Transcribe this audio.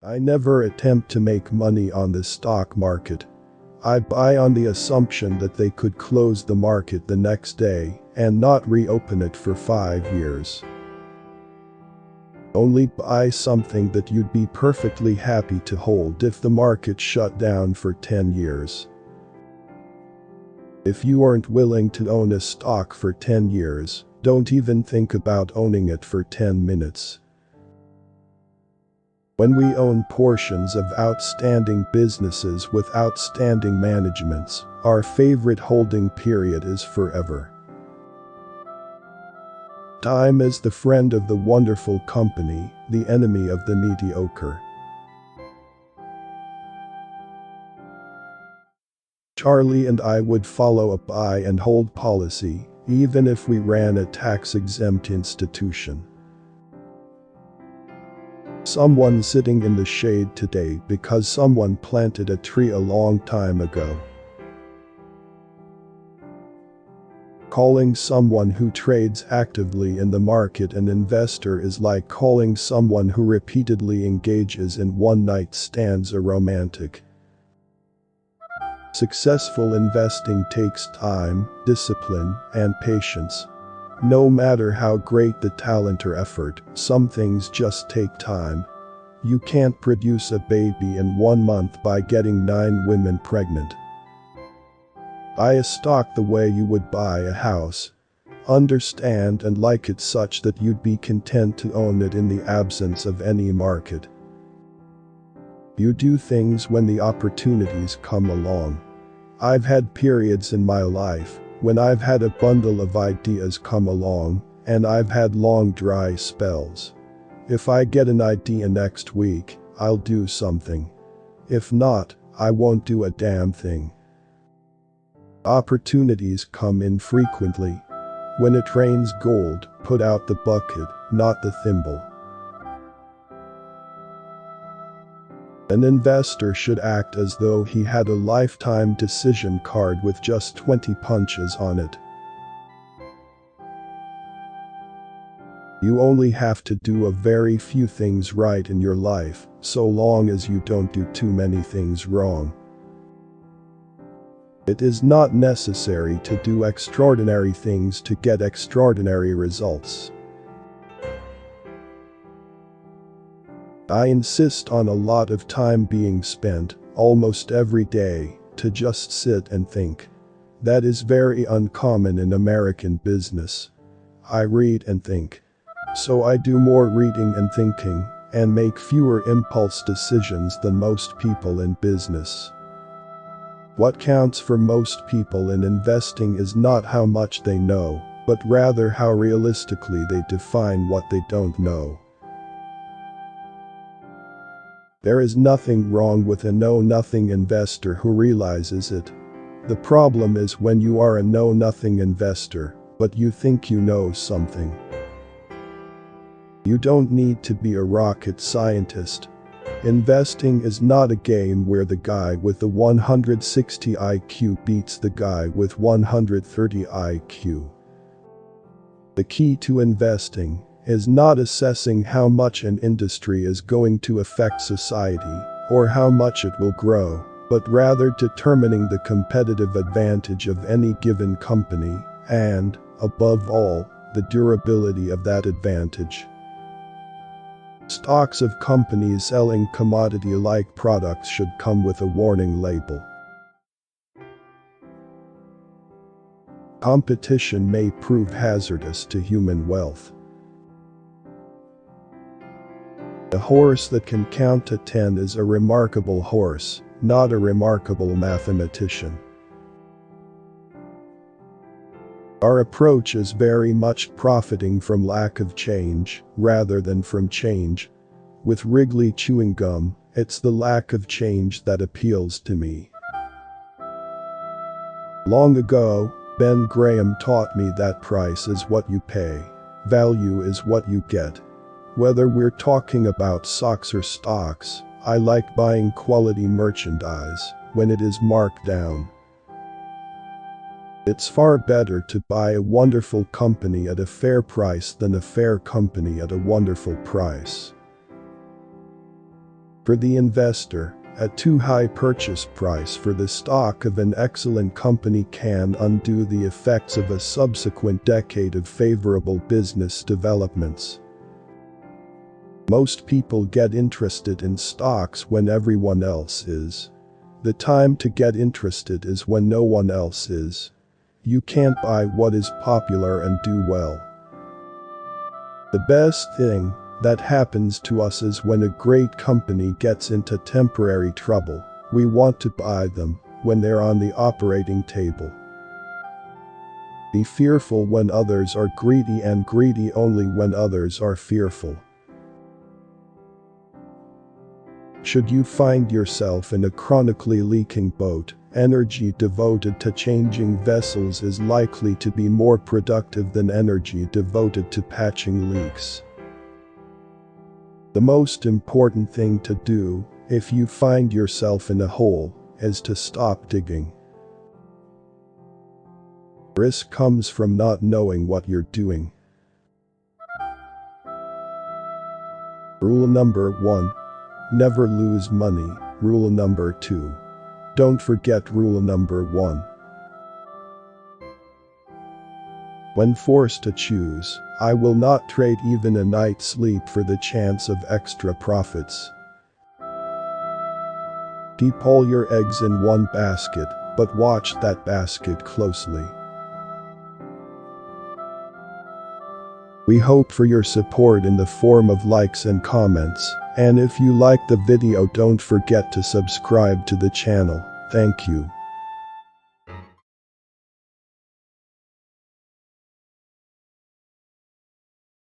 I never attempt to make money on the stock market. I buy on the assumption that they could close the market the next day and not reopen it for 5 years. Only buy something that you'd be perfectly happy to hold if the market shut down for 10 years. If you aren't willing to own a stock for 10 years, don't even think about owning it for 10 minutes. When we own portions of outstanding businesses with outstanding managements, our favorite holding period is forever. Time is the friend of the wonderful company, the enemy of the mediocre. Charlie and I would follow a buy and hold policy, even if we ran a tax-exempt institution. Someone sitting in the shade today because someone planted a tree a long time ago. Calling someone who trades actively in the market an investor is like calling someone who repeatedly engages in one-night stands a romantic. Successful investing takes time, discipline, and patience. No matter how great the talent or effort, some things just take time. You can't produce a baby in 1 month by getting 9 women pregnant. Buy a stock the way you would buy a house. Understand and like it such that you'd be content to own it in the absence of any market. You do things when the opportunities come along. I've had periods in my life when I've had a bundle of ideas come along, and I've had long dry spells. If I get an idea next week, I'll do something. If not, I won't do a damn thing. Opportunities come infrequently. When it rains gold, put out the bucket, not the thimble. An investor should act as though he had a lifetime decision card with just 20 punches on it. You only have to do a very few things right in your life, so long as you don't do too many things wrong. It is not necessary to do extraordinary things to get extraordinary results. I insist on a lot of time being spent, almost every day, to just sit and think. That is very uncommon in American business. I read and think. So I do more reading and thinking, and make fewer impulse decisions than most people in business. What counts for most people in investing is not how much they know, but rather how realistically they define what they don't know. There is nothing wrong with a know-nothing investor who realizes it. The problem is when you are a know-nothing investor, but you think you know something. You don't need to be a rocket scientist. Investing is not a game where the guy with the 160 IQ beats the guy with 130 IQ. The key to investing is not assessing how much an industry is going to affect society, or how much it will grow, but rather determining the competitive advantage of any given company, and, above all, the durability of that advantage. Stocks of companies selling commodity-like products should come with a warning label. Competition may prove hazardous to human wealth. A horse that can count to 10 is a remarkable horse, not a remarkable mathematician. Our approach is very much profiting from lack of change, rather than from change. With Wrigley chewing gum, it's the lack of change that appeals to me. Long ago, Ben Graham taught me that price is what you pay, value is what you get. Whether we're talking about socks or stocks, I like buying quality merchandise when it is marked down. It's far better to buy a wonderful company at a fair price than a fair company at a wonderful price. For the investor, a too high purchase price for the stock of an excellent company can undo the effects of a subsequent decade of favorable business developments. Most people get interested in stocks when everyone else is. The time to get interested is when no one else is. You can't buy what is popular and do well. The best thing that happens to us is when a great company gets into temporary trouble. We want to buy them when they're on the operating table. Be fearful when others are greedy and greedy only when others are fearful. Should you find yourself in a chronically leaking boat, energy devoted to changing vessels is likely to be more productive than energy devoted to patching leaks. The most important thing to do, if you find yourself in a hole, is to stop digging. Risk comes from not knowing what you're doing. Rule number 1. Never lose money. Rule number 2. Don't forget rule number 1. When forced to choose, I will not trade even a night's sleep for the chance of extra profits. Keep all your eggs in one basket, but watch that basket closely. We hope for your support in the form of likes and comments, and if you like the video, don't forget to subscribe to the channel. Thank you.